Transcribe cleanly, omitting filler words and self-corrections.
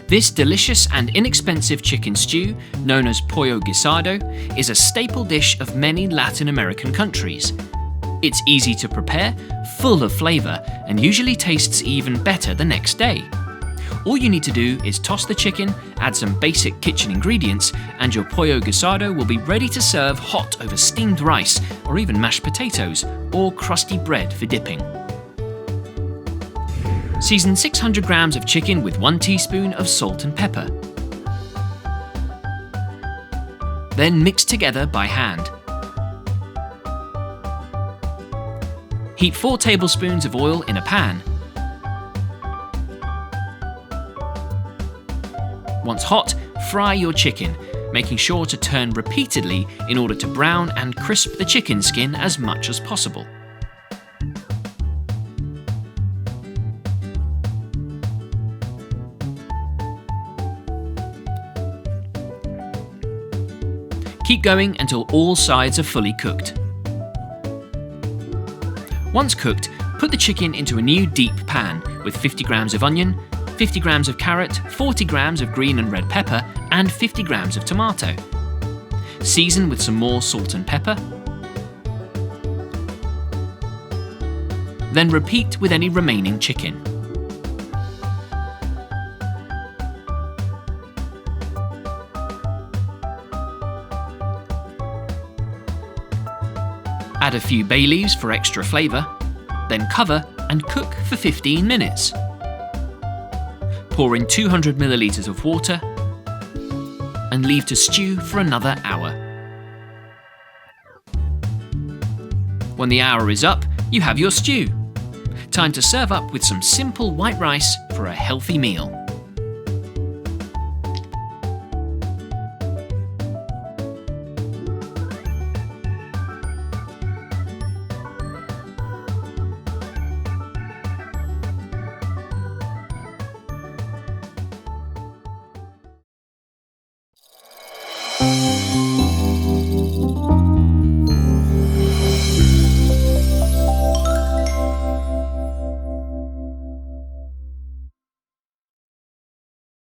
This delicious and inexpensive chicken stew, known as Pollo Guisado, is a staple dish of many Latin American countries. It's easy to prepare, full of flavour, and usually tastes even better the next day. All you need to do is toss the chicken, add some basic kitchen ingredients, and your Pollo Guisado will be ready to serve hot over steamed rice, or even mashed potatoes, or crusty bread for dipping. Season 600 grams of chicken with 1 teaspoon of salt and pepper. Then mix together by hand. Heat 4 tablespoons of oil in a pan. Once hot, fry your chicken, making sure to turn repeatedly in order to brown and crisp the chicken skin as much as possible. Keep going until all sides are fully cooked. Once cooked, put the chicken into a new deep pan with 50 grams of onion, 50 grams of carrot, 40 grams of green and red pepper, and 50 grams of tomato. Season with some more salt and pepper. Then repeat with any remaining chicken. Add a few bay leaves for extra flavour, then cover and cook for 15 minutes. Pour in 200 millilitres of water and leave to stew for another hour. When the hour is up, you have your stew. Time to serve up with some simple white rice for a healthy meal.